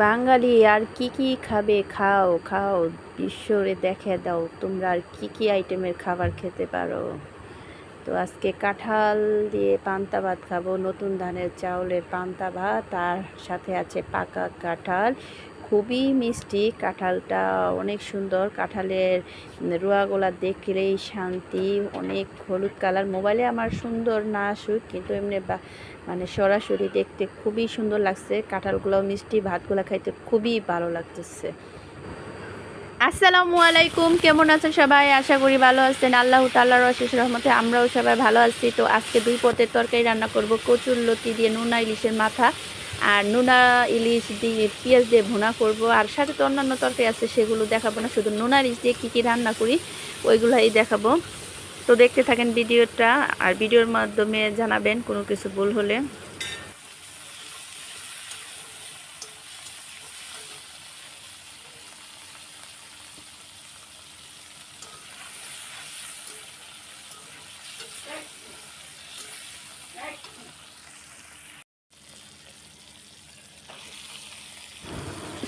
বাঙালি আর কি কি খাবে? খাও খাও, বিশ্বরে দেখে দাও তোমরা আর কি কি আইটেমের খাবার খেতে পারো। তো আজকে কাঁঠাল দিয়ে পান্তা ভাত খাবো, নতুন ধানের চাউলের পান্তা ভাত। তার সাথে আছে পাকা কাঁঠাল, খুবই মিষ্টি কাঁঠালটা, অনেক সুন্দর। কাঁঠালের রোয়াগুলা দেখলেই শান্তি, অনেক হলুদ কালার। মোবাইলে আমার সুন্দর না আসুক, কিন্তু এমনি মানে সরাসরি দেখতে খুবই সুন্দর লাগছে। কাঁঠালগুলোও মিষ্টি, ভাতগুলো খাইতে খুবই ভালো লাগতেছে। আসসালামু আলাইকুম, কেমন আছেন সবাই? আশা করি ভালো আছেন। আল্লাহ তাআলার অশেষ রহমতে আমরাও সবাই ভালো আছি। তো আজকে দুই পদের তরকারি রান্না করব, কচুর লতি দিয়ে নোনা ইলিশের মাথা আর নোনা ইলিশ দিয়ে পেঁয়াজ দিয়ে ভুনা করব। আর সাথে তো অন্যান্য তরকারি আছে, সেগুলো দেখাবো না, শুধু নোনা ইলিশ দিয়ে কী কী রান্না করি ওইগুলাই দেখাবো। তো দেখতে থাকেন ভিডিওটা, আর ভিডিওর মাধ্যমে জানাবেন কোনো কিছু ভুল হলে।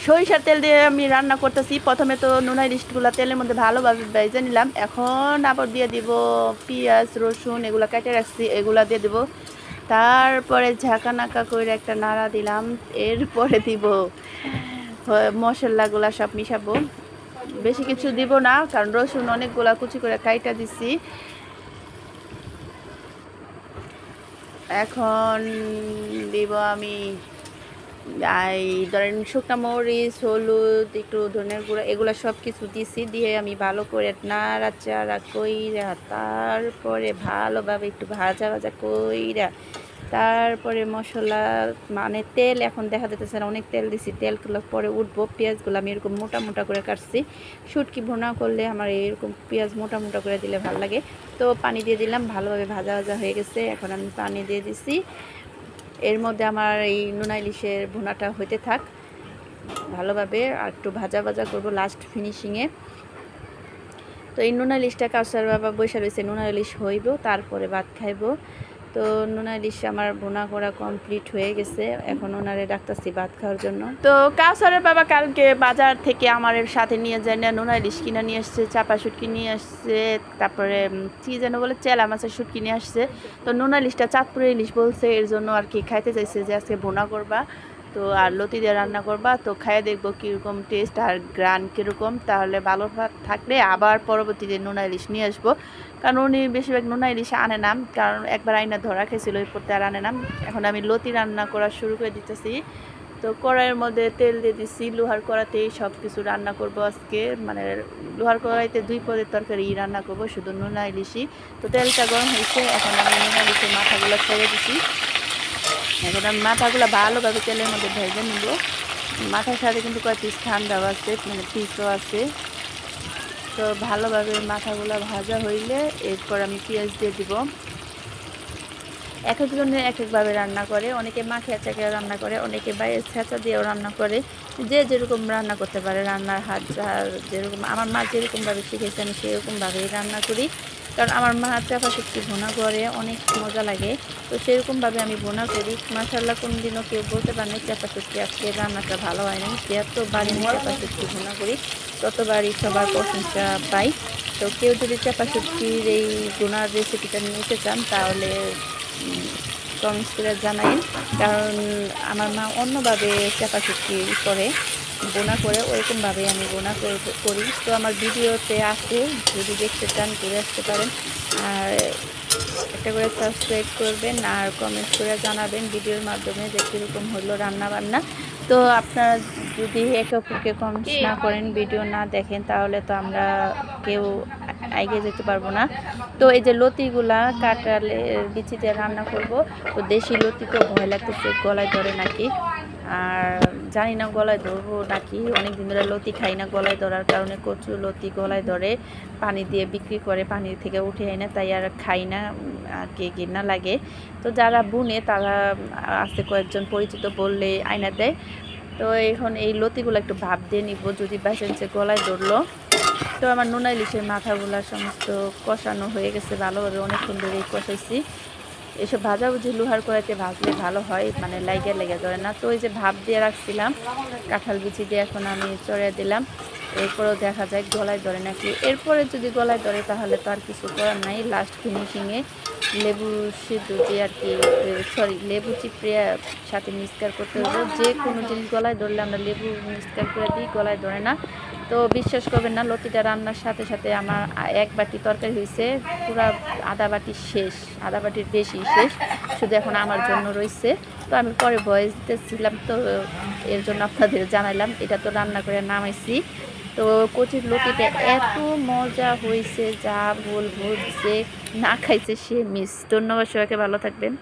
সরিষার তেল দিয়ে আমি রান্না করতেছি। প্রথমে তো নোনা ইলিশগুলো তেলের মধ্যে ভালোভাবে ভেজে নিলাম। এখন আবার দিয়ে দিব পেঁয়াজ রসুন, এগুলো কেটে রাখছি, এগুলা দিয়ে দিব। তারপরে ঝাঁকা নাকা করে একটা নাড়া দিলাম। এরপরে দিব মশলাগুলা সব মিশাবো। বেশি কিছু দিব না, কারণ রসুন অনেকগুলা কুচি করে কাইটা দিছি। এখন দিব আমি এই ধরেন শুকনো মরিচ, হলুদ, একটু ধনের গুঁড়া, এগুলো সব কিছু দিছি। দিয়ে আমি ভালো করে নাড়াচাড়া কইরা তারপরে ভালোভাবে একটু ভাজা ভাজা কইরা তারপরে মশলা মানে তেল, এখন দেখা যেতেছে না, অনেক তেল দিছি, তেলগুলো পরে উঠবো। পেঁয়াজগুলো আমি এরকম মোটা মোটা করে কাটছি। শুটকি ভুনা করলে আমার এরকম পেঁয়াজ মোটা মোটা করে দিলে ভালো লাগে। তো পানি দিয়ে দিলাম, ভালোভাবে ভাজা ভাজা হয়ে গেছে। এখন আমি পানি দিয়ে দিছি। এর মধ্যে আমার এই নোনা ইলিশের ভুনাটা হইতে থাক ভালোভাবে, আর একটু ভাজা ভাজা করবো লাস্ট ফিনিশিংয়ে। তো এই নোনা ইলিশটা কাউসার বাবা বসে রয়েছে, নোনা ইলিশ হইব তারপরে ভাত খাইব। তো নোনা ইলিশ আমার ভুনা করা কমপ্লিট হয়ে গেছে, এখন ওনারে ডাকতেছি ভাত খাওয়ার জন্য। তো কাউসারের বাবা কালকে বাজার থেকে আমার সাথে নিয়ে যায় না, নোনা ইলিশ কিনে নিয়ে আসছে, চাপা শুটকি নিয়ে আসছে, তারপরে কি যেন বলে চেলা মাছের শুটকি নিয়ে আসছে। তো নোনা ইলিশটা চাঁদপুরের ইলিশ বলছে, এর জন্য আর কি খাইতে চাইছে যে আজকে ভুনা করবা, তো আর লতি দিয়ে রান্না করবা। তো খাইয়ে দেখবো কীরকম টেস্ট আর গ্রান কীরকম। তাহলে ভালো থাকলে আবার পরবর্তীতে নোনা ইলিশ নিয়ে আসবো, কারণ উনি বেশিরভাগ নোনা ইলিশ আনে না, কারণ একবার আইনা ধরা খেয়েছিল, এরপর আর আনে না। এখন আমি লতি রান্না করা শুরু করে দিতেছি। তো কড়াইয়ের মধ্যে তেল দিয়ে দিচ্ছি, লোহার কড়াতেই সব কিছু রান্না করব আজকে, মানে লোহার কড়াইতে দুই পদের তরকারি রান্না করব, শুধু নোনা ইলিশই। তো তেলটা গরম হয়েছে, এখন আমি নোনা ইলিশের মাথাগুলো ছেড়ে দিছি। এখন আমি মাথাগুলো ভালোভাবে তেলের মধ্যে ভেজে নিব। মাথার সাথে কিন্তু কয়েক পিস ঠান্ডাও আছে, মানে পিসও আছে। তো ভালোভাবে মাথাগুলো ভাজা হইলে এরপর আমি পেঁয়াজ দিয়ে দিব। এক একজনের এক একভাবে রান্না করে, অনেকে মাখিয়া চাকিয়া রান্না করে, অনেকে বাইরের ছেঁচা দিয়েও রান্না করে। যে যেরকম রান্না করতে পারে, রান্নার হাত যার যেরকম, আমার মা যেরকমভাবে শিখেছে আমি সেরকমভাবেই রান্না করি, কারণ আমার মা চাপা শুটকি ভুনা করে, অনেক মজা লাগে। তো সেরকমভাবে আমি ভুনা করি। মাশাআল্লাহ, কোন দিনও কেউ বলতে পারেনি চাপা শুটকি আজকে রান্নাটা ভালো হয়নি। যতবারই আমি চাপা শুটকি ভুনা করি ততবারই সবার প্রশংসা পাই। তো কেউ যদি চাপা শুটকির এই ভুনার রেসিপিটা নিতে চান তাহলে কমেন্টস করে জানাই, কারণ আমার মা অন্যভাবে চাপা শুটকি করে, বোনা করে, ওরকমভাবে আমি বোনা করি। তো আমার ভিডিওতে আছে, যদি দেখতে চান ঘুরে আসতে পারেন। আর একটা করে সাবস্ক্রাইব করবেন আর কমেন্টস করে জানাবেন ভিডিওর মাধ্যমে যে কীরকম হলো রান্না বান্না। তো আপনারা যদি একে অপরকে কমেন্টস না করেন, ভিডিও না দেখেন, তাহলে তো আমরা কেউ এগিয়ে যেতে পারবো না। তো এই যে লতিগুলা কাঁঠালের বিচি দিয়ে রান্না করব। তো দেশি লতি তো ভয় লাগতেছে গলায় ধরে নাকি, আর জানি না গলায় ধরবো নাকি, অনেক দিন ধরে লতি খাই না, গলায় ধরার কারণে কচু লতি গলায় ধরে, পানি দিয়ে বিক্রি করে, পানি থেকে উঠে আয় না, তাই আর খাই না, আর কি ঘৃণা লাগে। তো যারা বুনে তারা আছে কয়েকজন পরিচিত, বললে আয়না দেয়। তো এখন এই লতিগুলো একটু ভাপ দিয়ে নিব, যদি বাইচান্সে গলায় ধরলো। তো আমার নোনা ইলিশের মাথাগুলা সমস্ত কষানো হয়ে গেছে ভালোভাবে, অনেকক্ষণ ধরেই কষাইছি। এসব ভাজাভুজি লোহার কড়াইতে ভাজলে ভালো হয়, মানে লাইগা লেগে ধরে না। তো ওই যে ভাপ দিয়ে রাখছিলাম কাঁঠাল বিচি দিয়ে, এখন আমি চড়িয়ে দিলাম। এরপরেও দেখা যায় গলায় ধরে নাকি। এরপরে যদি গলায় ধরে তাহলে তো আর কিছু করার নাই। লাস্ট ফিনিশিংয়ে লেবু সিদ্ধ দিয়ে আর কি, সরি লেবু চিপড়ে সাথে মিক্সচার করতে হবে। যে কোনো জিনিস গলায় ধরলে আমরা লেবু মিক্সচার করে দিই, গলায় ধরে না। তো বিশ্বাস করবেন না, লতিটা রান্নার সাথে সাথে আমার এক বাটি তরকারি হয়েছে, পুরা আধা বাটি শেষ, আধা বাটির বেশি শেষ, শুধু এখন আমার জন্য রয়েছে। তো আমি পরে ভয়েস দিতেছিলাম, তো এর জন্য আপনাদের জানাইলাম। এটা তো রান্না করে নামাইছি। তো কচির লতিটা এত মজা হয়েছে, যা বলবো, যে না খাইছে সে মিস। ধন্যবাদ, সবাইকে ভালো থাকবেন।